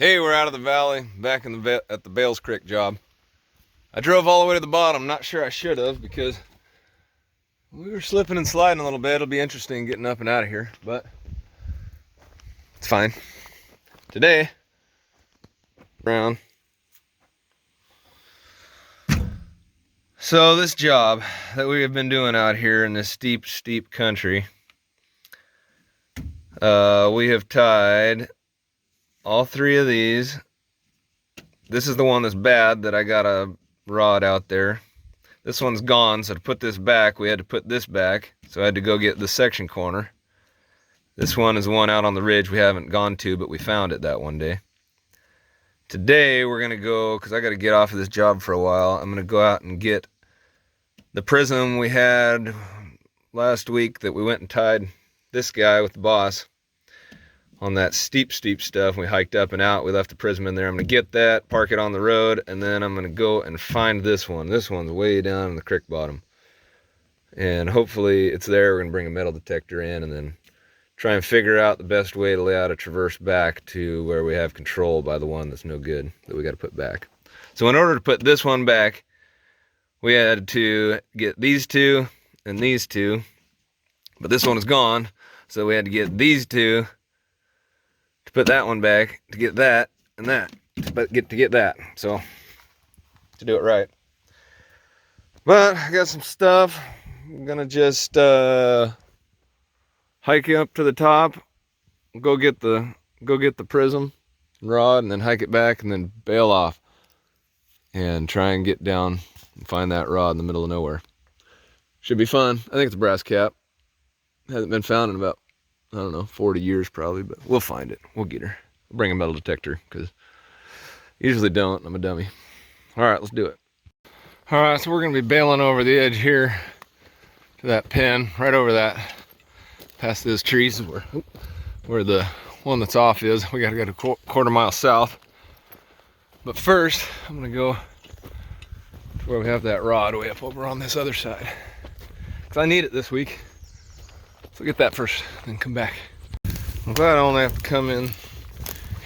Hey, we're out of the valley, back in at the Bales Creek job. I drove all the way to the bottom. Not sure I should have because we were slipping and sliding a little bit. It'll be interesting getting up and out of here, but it's fine. Today, around. So this job that we have been doing out here in this steep country, we have tied all three of these. This is the one that's bad that I got a rod out there. This one's gone, so to put this back, we had to put this back. So I had to go get the section corner. This one is the one out on the ridge we haven't gone to, but we found it that one day. Today we're gonna go, because I gotta get off of this job for a while, I'm gonna go out and get the prism we had last week that we went and tied this guy with the boss on that steep stuff. We hiked up and out, we left the prism in there. I'm gonna get that, park it on the road, and then I'm gonna go and find this one. This one's way down in the creek bottom. And hopefully it's there. We're gonna bring a metal detector in and then try and figure out the best way to lay out a traverse back to where we have control by the one that's no good, that we gotta put back. So in order to put this one back, we had to get these two and these two, but this one is gone. So we had to get these two to put that one back, to get that and that, but to get that. So to do it right. But I got some stuff. I'm gonna just hike up to the top, go get the prism rod, and then hike it back, and then bail off and try and get down and find that rod in the middle of nowhere. Should be fun. I think it's a brass cap. Hasn't been found in about, I don't know, 40 years probably, but we'll find it. We'll get her. I'll bring a metal detector because usually don't. I'm a dummy. All right, let's do it. All right, so we're gonna be bailing over the edge here to that pin, right over that, past those trees where the one that's off is. We gotta go to quarter mile south. But first, I'm gonna go to where we have that rod way up over on this other side, because I need it this week. So get that first, then come back. I'm glad I only have to come in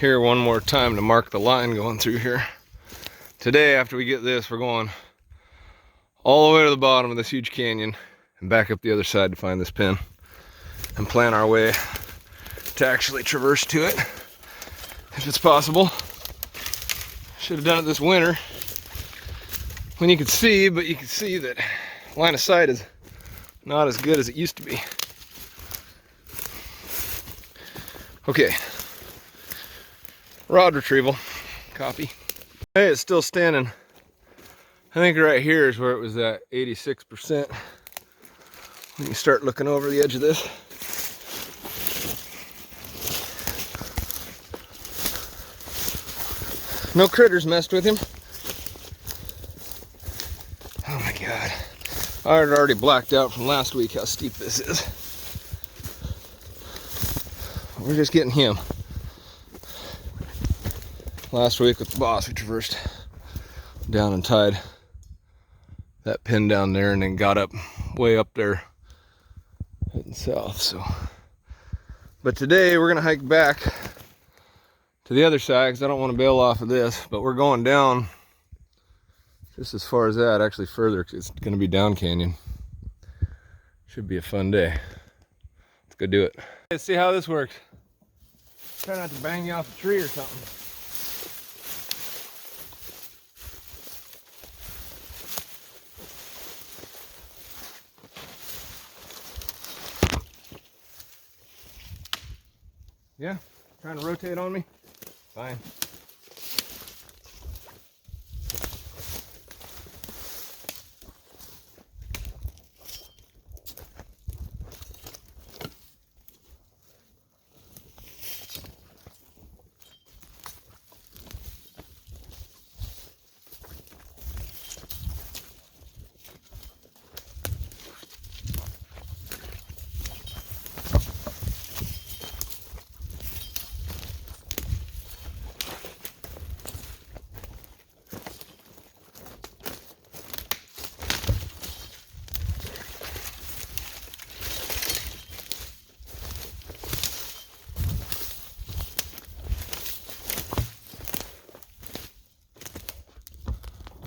here one more time to mark the line going through here. Today, after we get this, we're going all the way to the bottom of this huge canyon and back up the other side to find this pin and plan our way to actually traverse to it, if it's possible. Should have done it this winter when you could see, but you can see that line of sight is not as good as it used to be. Okay, rod retrieval, copy. Hey, it's still standing. I think right here is where it was at 86%. When you start looking over the edge of this. No critters messed with him. Oh my God. I had already blacked out from last week how steep this is. We're just getting him. Last week with the boss, we traversed down and tied that pin down there and then got up way up there heading south. So, but today we're gonna hike back to the other side because I don't want to bail off of this, but we're going down just as far as that, actually further, because it's gonna be down canyon. Should be a fun day. Let's go do it. Let's see how this works. Try not to bang you off a tree or something. Yeah, trying to rotate on me? Fine.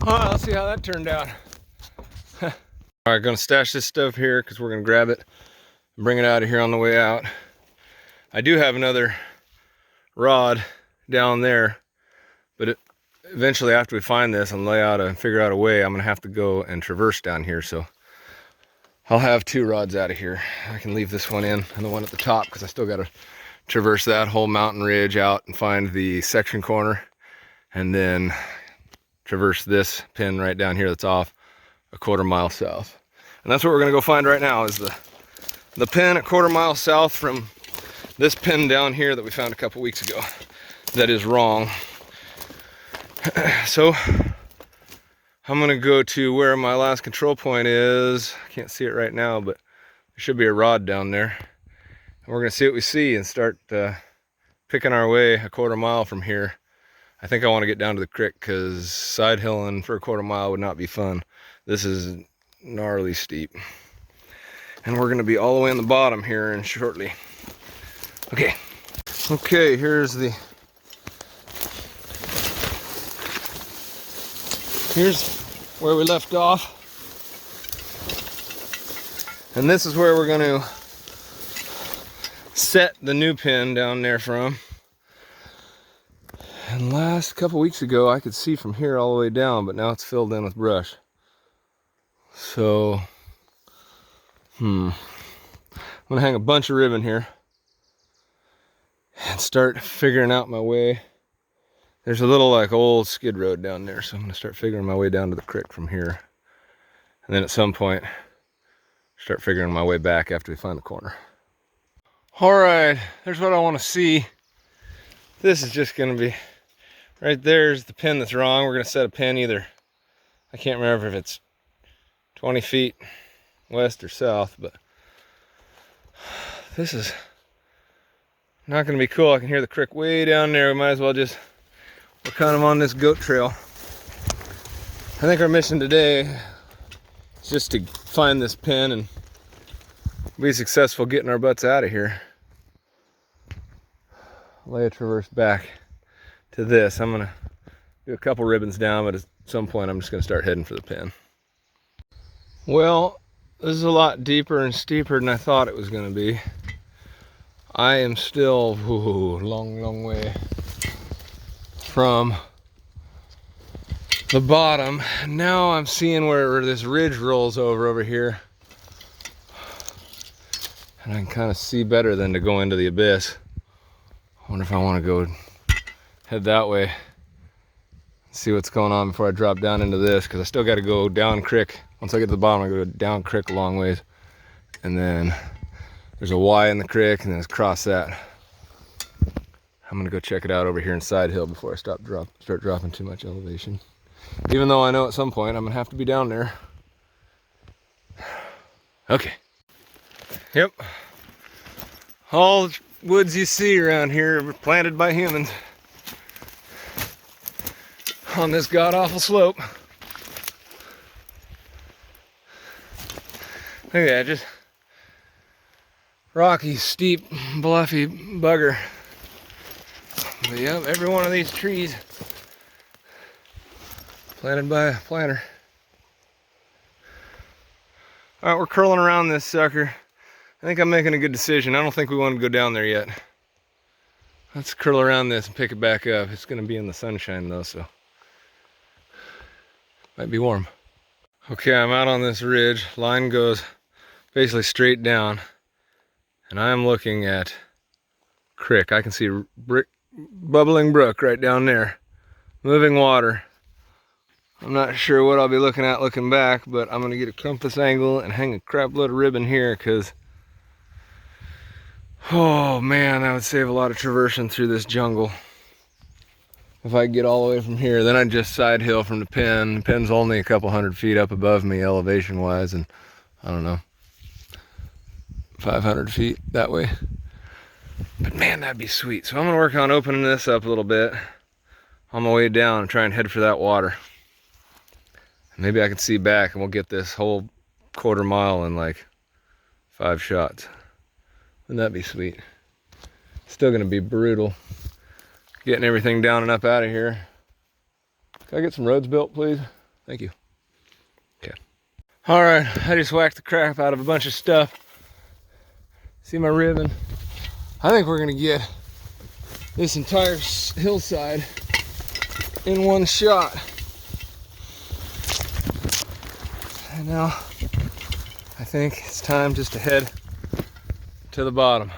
Well, let's see how that turned out. All right, gonna stash this stuff here because we're gonna grab it and bring it out of here on the way out. I do have another rod down there, but eventually after we find this and figure out a way, I'm gonna have to go and traverse down here. So I'll have two rods out of here. I can leave this one in and the one at the top because I still gotta traverse that whole mountain ridge out and find the section corner, and then traverse this pin right down here that's off a 1/4 mile south. And that's what we're gonna go find right now, is the pin a 1/4 mile south from this pin down here that we found a couple weeks ago that is wrong. So I'm gonna go to where my last control point is. I can't see it right now, but there should be a rod down there. And we're gonna see what we see and start picking our way a 1/4 mile from here. I think I wanna get down to the creek because side hilling for a 1/4 mile would not be fun. This is gnarly steep. And we're gonna be all the way in the bottom here and shortly. Okay, here's where we left off. And this is where we're gonna set the new pin down there from. And last couple weeks ago, I could see from here all the way down, but now it's filled in with brush. So, I'm gonna hang a bunch of ribbon here and start figuring out my way. There's a little like old skid road down there, so I'm gonna start figuring my way down to the creek from here. And then at some point, start figuring my way back after we find the corner. All right, there's what I wanna see. This is just gonna be, right there's the pin that's wrong. We're gonna set a pin either, I can't remember if it's 20 feet west or south, but this is not gonna be cool. I can hear the creek way down there. We might as well we're kind of on this goat trail. I think our mission today is just to find this pin and be successful getting our butts out of here. Lay a traverse back to this. I'm gonna do a couple ribbons down, but at some point I'm just gonna start heading for the pin. Well, this is a lot deeper and steeper than I thought it was gonna be. I am still long way from the bottom. Now I'm seeing where this ridge rolls over here. And I can kind of see better than to go into the abyss. I wonder if I want to go head that way, see what's going on before I drop down into this, because I still got to go down creek. Once I get to the bottom, I go down creek a long ways, and then there's a Y in the creek, and then it's across that. I'm gonna go check it out over here in Side Hill before I start dropping too much elevation. Even though I know at some point I'm gonna have to be down there. Okay. Yep. All woods you see around here were planted by humans on this god-awful slope. Look at that, just rocky, steep, bluffy bugger. But yep, every one of these trees planted by a planter. All right, we're curling around this sucker. I think I'm making a good decision. I don't think we want to go down there yet. Let's curl around this and pick it back up. It's going to be in the sunshine though, so might be warm. Okay, I'm out on this ridge. Line goes basically straight down, and I'm looking at creek. I can see bubbling brook right down there, moving water. I'm not sure what I'll be looking at looking back, but I'm going to get a compass angle and hang a crap load of ribbon here, because oh man, that would save a lot of traversing through this jungle. If I get all the way from here, then I'd just side hill from the pin. The pin's only a couple 100 feet up above me elevation wise, and I don't know, 500 feet that way. But man, that'd be sweet. So I'm gonna work on opening this up a little bit on my way down and try and head for that water. Maybe I can see back and we'll get this whole 1/4 mile in like 5 shots. Wouldn't that be sweet? Still gonna be brutal getting everything down and up out of here. Can I get some roads built, please? Thank you. Okay. All right, I just whacked the crap out of a bunch of stuff. See my ribbon? I think we're gonna get this entire hillside in one shot. And now I think it's time just to head to the bottom.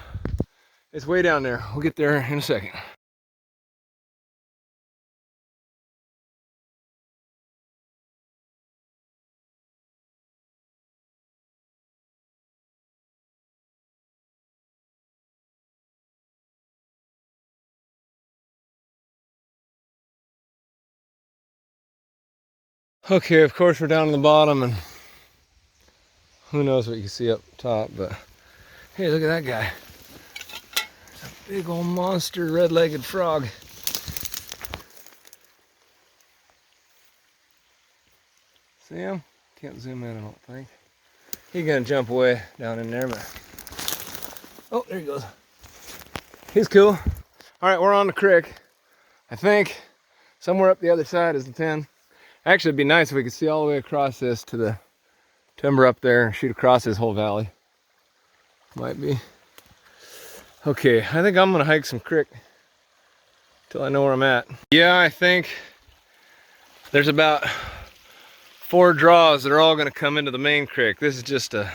It's way down there. We'll get there in a second. Okay, of course we're down to the bottom and who knows what you can see up top, but hey, look at that guy. There's a big old monster red-legged frog. See him? Can't zoom in, I don't think. He's gonna jump away down in there, but oh, there he goes. He's cool. All right, we're on the creek. I think somewhere up the other side is the 10. Actually, it'd be nice if we could see all the way across this to the timber up there and shoot across this whole valley. Might be. Okay, I think I'm gonna hike some creek till I know where I'm at. Yeah, I think there's about 4 draws that are all gonna come into the main creek. This is just a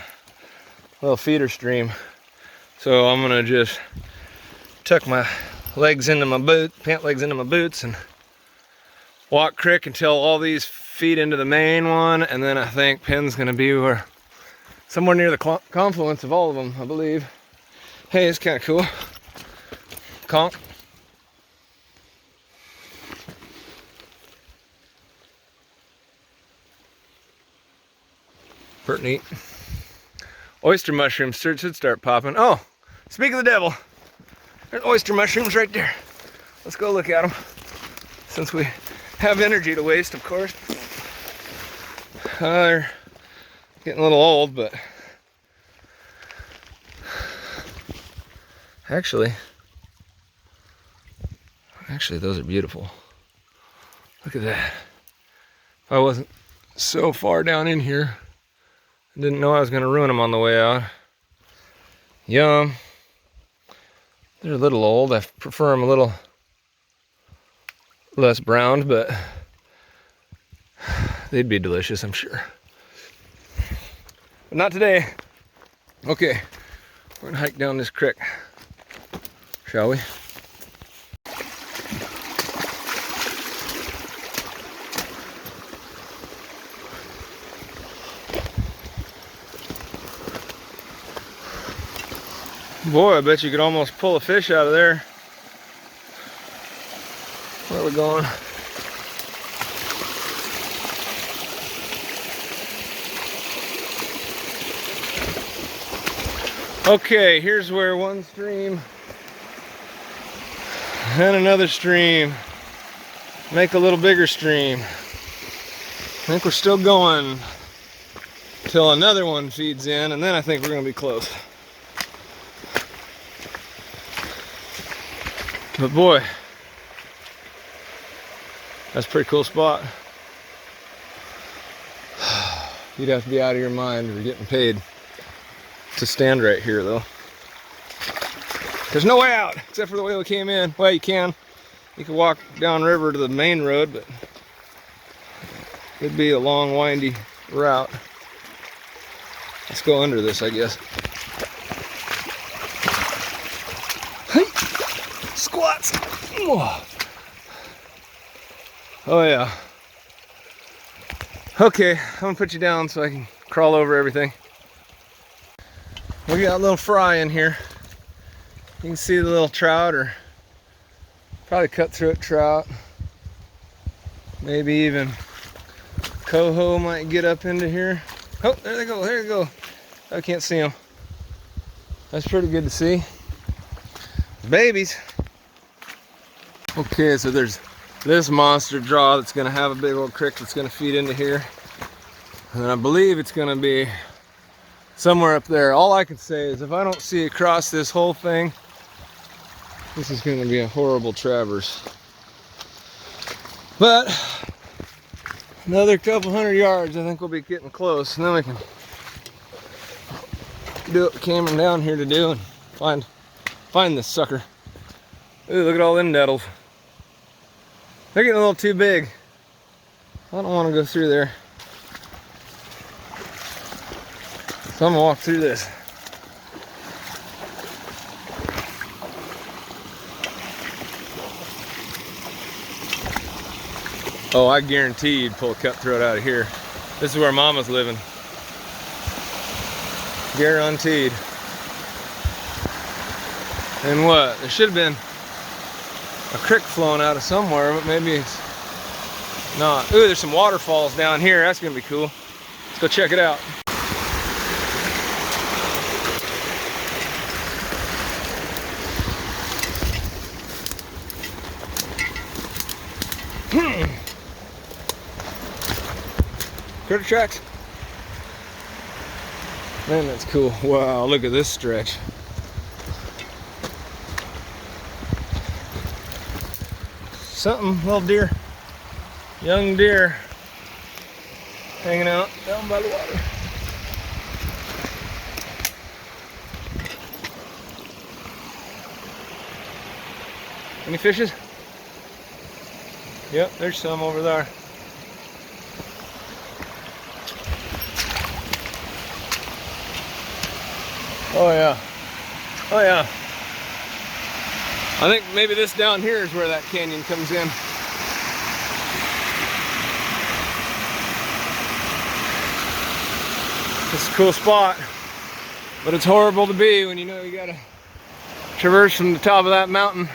little feeder stream. So I'm gonna just tuck my legs into my pant legs into my boots and walk creek until all these feed into the main one, and then I think Penn's gonna be somewhere near the confluence of all of them, I believe. Hey, it's kind of cool. Conk. Pretty neat. Oyster mushrooms should start popping. Oh, speak of the devil. There's oyster mushrooms right there. Let's go look at them. Since we have energy to waste, of course. They're getting a little old, but actually those are beautiful. Look at that. If I wasn't so far down in here, I didn't know I was gonna ruin them on the way out. Yum. They're a little old. I prefer them a little less browned, but they'd be delicious, I'm sure. But not today. Okay, we're gonna hike down this creek, shall we? Boy, I bet you could almost pull a fish out of there. Where are we going? Okay, here's where one stream and another stream make a little bigger stream. I think we're still going till another one feeds in, and then I think we're gonna be close. But boy, that's a pretty cool spot. You'd have to be out of your mind if you're getting paid to stand right here, though. There's no way out except for the way we came in. Well, you can walk down river to the main road, but it'd be a long, windy route. Let's go under this, I guess. Hey, squats. Oh yeah. Okay, I'm gonna put you down so I can crawl over everything. We got a little fry in here. You can see the little trout, or probably cutthroat trout. Maybe even coho might get up into here. Oh, there they go, there they go. I can't see them. That's pretty good to see. Babies. Okay, so there's this monster draw that's gonna have a big old creek that's gonna feed into here. And I believe it's gonna be somewhere up there. All I can say is if I don't see across this whole thing, this is gonna be a horrible traverse. But Another couple 100 yards, I think we'll be getting close. And then we can do what we came down here to do and find this sucker. Ooh, look at all them nettles. They're getting a little too big. I don't want to go through there. So I'm gonna walk through this. Oh, I guarantee you'd pull a cutthroat out of here. This is where Mama's living. Guaranteed. And what? There should have been a creek flowing out of somewhere, but maybe it's not. Ooh, there's some waterfalls down here. That's gonna be cool. Let's go check it out. Critter tracks. Man, that's cool. Wow, look at this stretch. Something, little deer, young deer, hanging out down by the water. Any fishes? Yep, there's some over there. Oh yeah, oh yeah. I think maybe this down here is where that canyon comes in. It's a cool spot, but it's horrible to be when you know you gotta traverse from the top of that mountain.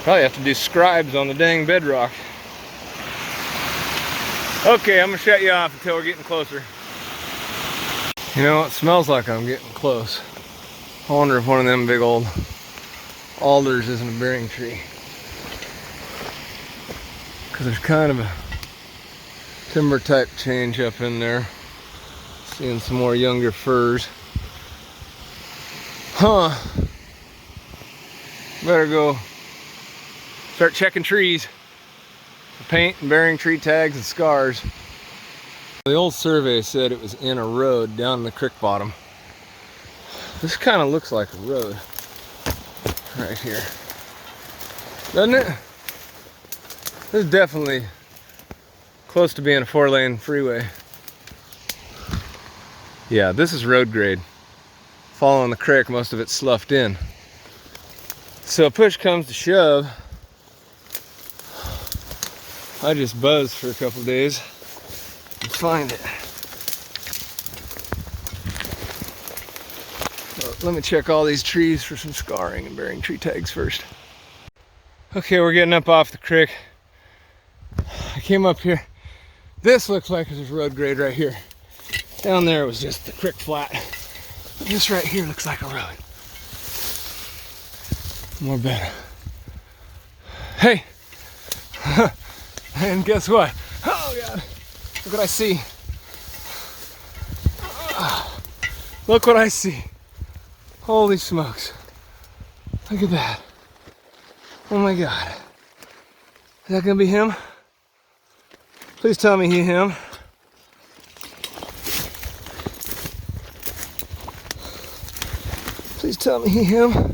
Probably have to do scribes on the dang bedrock. Okay, I'm gonna shut you off until we're getting closer. You know, it smells like I'm getting close. I wonder if one of them big old alders isn't a bearing tree. Because there's kind of a timber type change up in there. Seeing some more younger firs. Huh. Better go start checking trees for paint and bearing tree tags and scars. The old survey said it was in a road down in the creek bottom. This kind of looks like a road right here, doesn't it? This is definitely close to being a 4-lane freeway. Yeah, this is road grade. Following the creek, most of it's sloughed in. So push comes to shove, I just buzzed for a couple days and find it. So let me check all these trees for some scarring and bearing tree tags first. Okay, we're getting up off the creek. I came up here. This looks like there's road grade right here. Down there was just the creek flat. This right here looks like a road. More better. Hey! And guess what? Oh God! Look what I see. Look what I see. Holy smokes. Look at that. Oh my God. Is that gonna be him? Please tell me him. Please tell me him.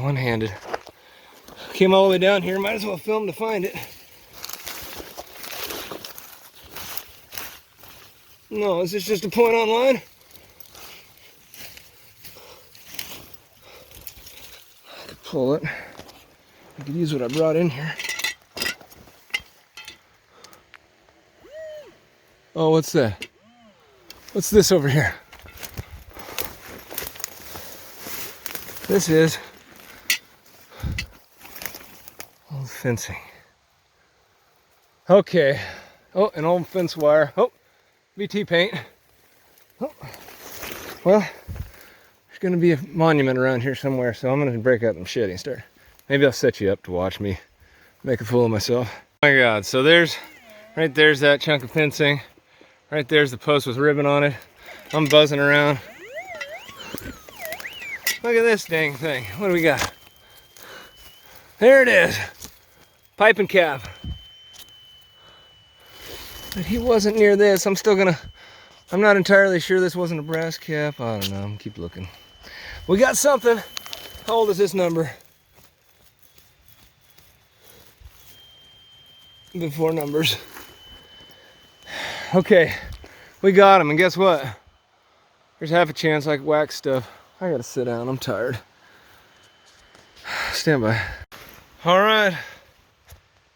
One-handed. Came all the way down here, might as well film to find it. No, is this just a point online? I could pull it. I could use what I brought in here. Oh, what's that? What's this over here? This is old fencing. Okay. Oh, an old fence wire. Oh, VT paint. Oh. Well, there's gonna be a monument around here somewhere, so I'm gonna break out the machete and start. Maybe I'll set you up to watch me make a fool of myself. Oh my God, so there's, right there's that chunk of fencing. Right there's the post with ribbon on it. I'm buzzing around. Look at this dang thing. What do we got? There it is. Pipe and cap. But he wasn't near this. I'm not entirely sure this wasn't a brass cap. I don't know. I'm gonna keep looking. We got something. How old is this number? Before numbers. Okay, we got him, and guess what? There's half a chance I could wax stuff. I gotta sit down, I'm tired. Stand by. All right,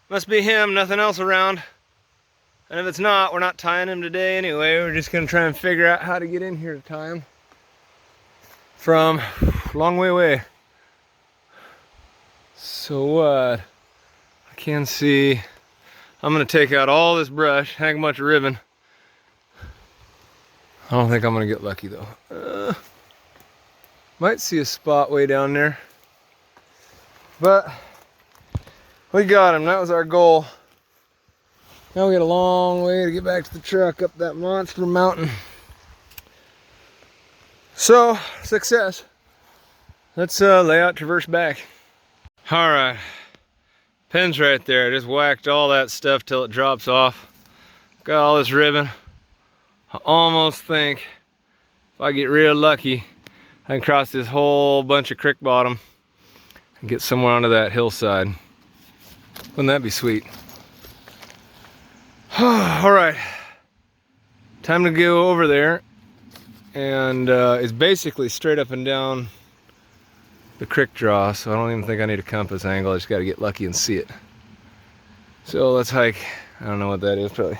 must be him, nothing else around. And if it's not, we're not tying him today anyway. We're just gonna try and figure out how to get in here to tie him from a long way away. So what? I can see, I'm gonna take out all this brush, hang a bunch of ribbon. I don't think I'm gonna get lucky though. Might see a spot way down there. But we got him, that was our goal. Now we got a long way to get back to the truck up that monster mountain. So, success. Let's lay out traverse back. All right, pin's right there. Just whacked all that stuff till it drops off. Got all this ribbon. I almost think if I get real lucky, I can cross this whole bunch of creek bottom and get somewhere onto that hillside. Wouldn't that be sweet? All right, time to go over there, and it's basically straight up and down the creek draw, so I don't even think I need a compass angle. I just got to get lucky and see it. So let's hike. I don't know what that is, probably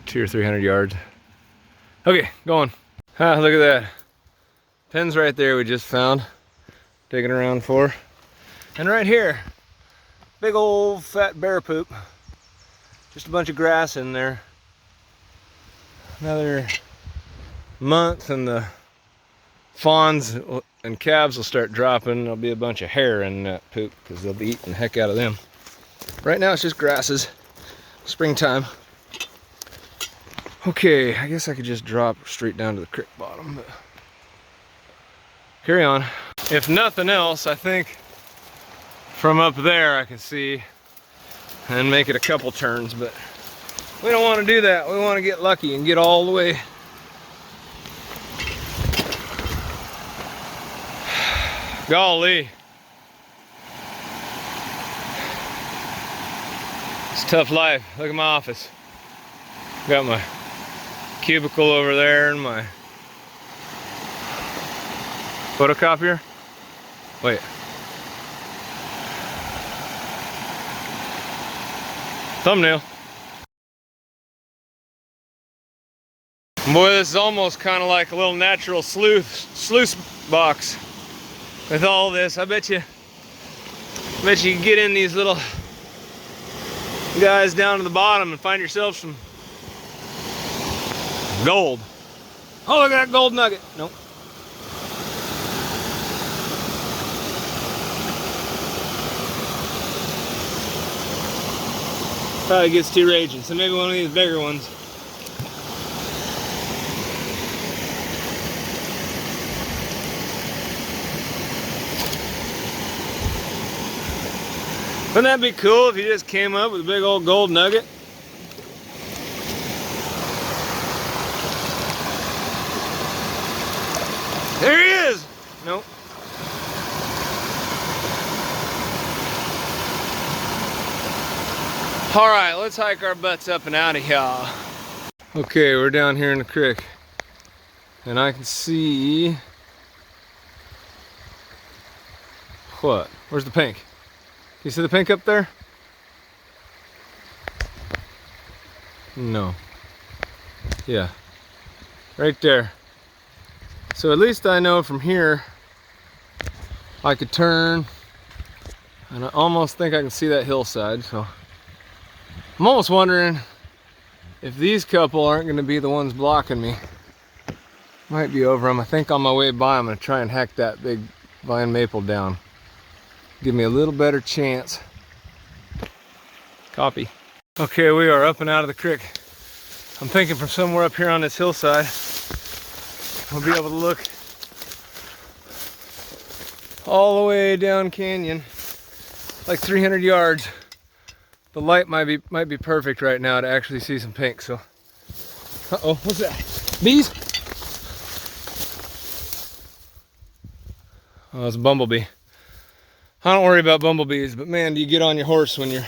200 or 300 yards. Okay, going. Look at that. Pin's right there we just found, digging around for. And right here, big old fat bear poop. Just a bunch of grass in there. Another month and the fawns and calves will start dropping. There'll be a bunch of hair in that poop because they'll be eating the heck out of them. Right now it's just grasses. Springtime. Okay, I guess I could just drop straight down to the creek bottom, but carry on. If nothing else, I think from up there I can see and make it a couple turns, but we don't want to do that. We want to get lucky and get all the way. Golly. It's a tough life. Look at my office. Got my cubicle over there and my photocopier. Wait. Thumbnail. Boy, this is almost kind of like a little natural sluice box. With all this, I bet you can get in these little guys down to the bottom and find yourself some gold. Oh, look at that gold nugget. Nope. Probably gets too raging, so maybe one of these bigger ones. Wouldn't that be cool if you just came up with a big old gold nugget? There he is! Nope. All right, let's hike our butts up and out of here. Okay, we're down here in the creek, and I can see what? Where's the pink? Can you see the pink up there? No. Yeah, right there. So at least I know from here I could turn, and I almost think I can see that hillside. So I'm almost wondering if these couple aren't going to be the ones blocking me. Might be over them. I think on my way by I'm going to try and hack that big vine maple down. Give me a little better chance. Copy. Okay, we are up and out of the creek. I'm thinking from somewhere up here on this hillside, we'll be able to look all the way down canyon, like 300 yards. The light might be perfect right now to actually see some pink. So, uh-oh, what's that? Bees? Oh, it's a bumblebee. I don't worry about bumblebees, but man, do you get on your horse when you're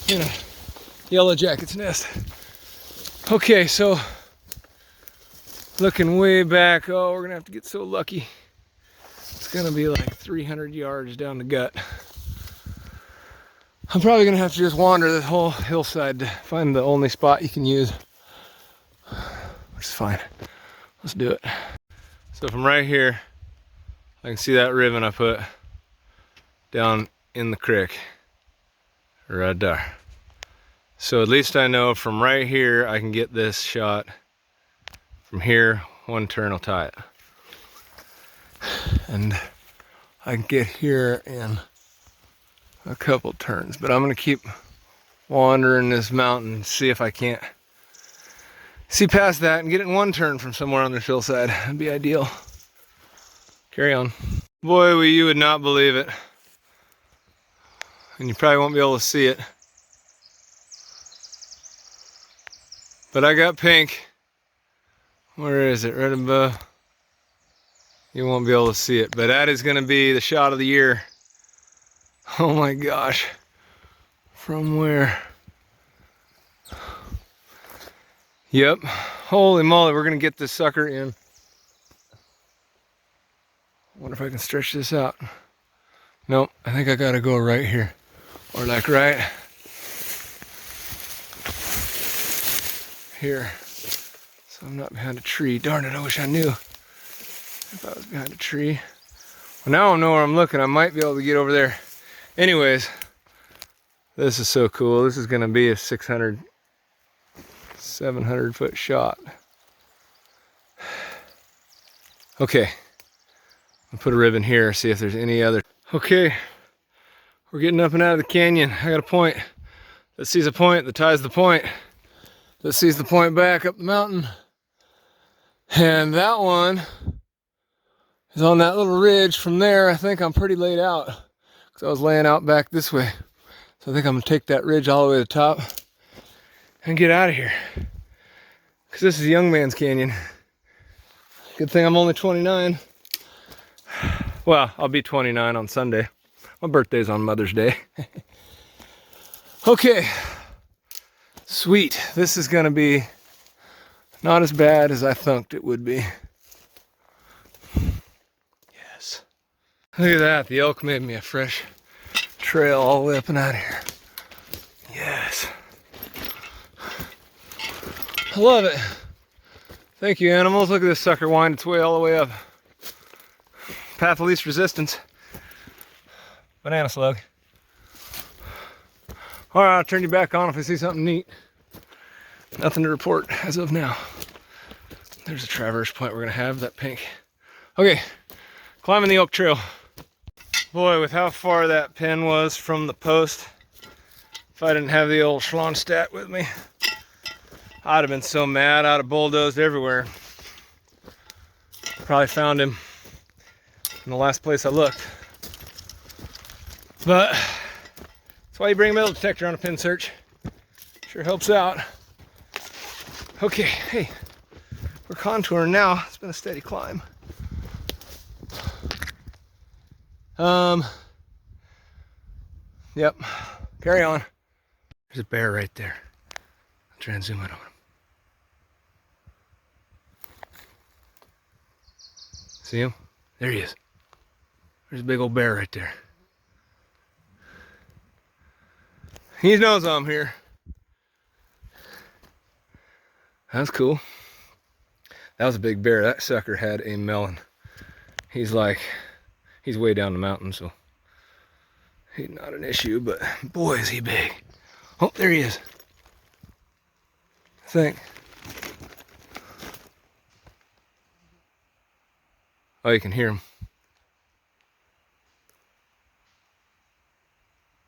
in a yellow jacket's nest. Okay, so looking way back, oh, we're gonna have to get so lucky. It's gonna be like 300 yards down the gut. I'm probably gonna have to just wander this whole hillside to find the only spot you can use, which is fine. Let's do it. So from right here, I can see that ribbon I put down in the creek, right there. So at least I know from right here, I can get this shot. From here, one turn will tie it. And I can get here in a couple turns, but I'm gonna keep wandering this mountain and see if I can't see past that and get it in one turn from somewhere on the hillside. That'd be ideal. Carry on. Boy, you would not believe it. And you probably won't be able to see it. But I got pink. Where is it? Right above. You won't be able to see it, but that is gonna be the shot of the year. Oh my gosh. From where? Yep. Holy moly, we're gonna get this sucker in. I wonder if I can stretch this out. Nope, I think I gotta go right here. Or like right here. So I'm not behind a tree. Darn it, I wish I knew if I was behind a tree. Well, now I know where I'm looking. I might be able to get over there. Anyways, this is so cool. This is gonna be a 600, 700 foot shot. Okay, I'll put a ribbon here, see if there's any other. Okay, we're getting up and out of the canyon. I got a point that sees a point that ties the point that sees the point back up the mountain. And that one is on that little ridge. From there, I think I'm pretty laid out because I was laying out back this way. So I think I'm gonna take that ridge all the way to the top and get out of here. Because this is a young man's canyon. Good thing I'm only 29. Well, I'll be 29 on Sunday. My birthday's on Mother's Day. Okay, sweet. This is gonna be not as bad as I thought it would be. Yes. Look at that, the elk made me a fresh trail all the way up and out of here. Yes. I love it. Thank you, animals. Look at this sucker wind its way all the way up. Path of least resistance. Banana slug. All right, I'll turn you back on if I see something neat. Nothing to report as of now. There's a traverse point we're gonna have, that pink. Okay, climbing the Oak Trail. Boy, with how far that pin was from the post, if I didn't have the old Schlonstadt with me, I'd have been so mad. I'd have bulldozed everywhere. Probably found him in the last place I looked. But that's why you bring a metal detector on a pin search. Sure helps out. Okay, hey, we're contouring now. It's been a steady climb. Yep, carry on. There's a bear right there. I'll try and zoom in on him. See him? There he is. There's a big old bear right there. He knows I'm here. That's cool. That was a big bear. That sucker had a melon. He's way down the mountain, so he's not an issue, but boy, is he big. Oh, there he is. I think. Oh, you can hear him.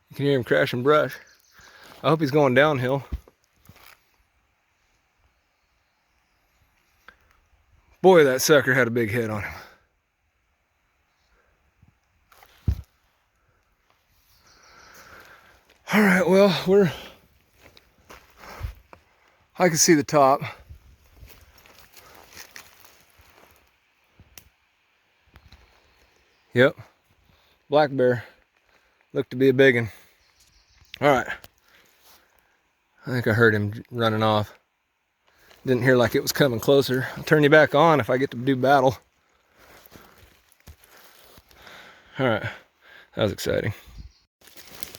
You can hear him crashing brush. I hope he's going downhill. Boy, that sucker had a big head on him. All right, well, I can see the top. Yep, black bear. Looked to be a big one. All right. I think I heard him running off. Didn't hear like it was coming closer. I'll turn you back on if I get to do battle. All right, that was exciting.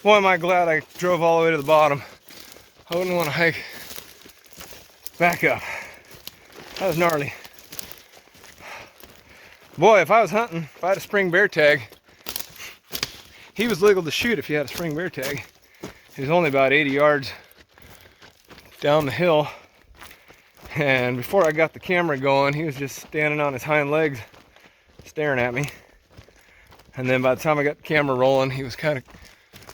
Boy, am I glad I drove all the way to the bottom. I wouldn't want to hike back up. That was gnarly. Boy, if I was hunting, if I had a spring bear tag, he was legal to shoot if you had a spring bear tag. He was only about 80 yards down the hill. And before I got the camera going, he was just standing on his hind legs, staring at me. And then by the time I got the camera rolling, he was kind of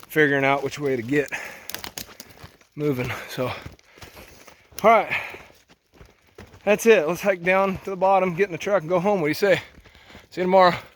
figuring out which way to get moving. So, all right, that's it. Let's hike down to the bottom, get in the truck, and go home. What do you say? See you tomorrow.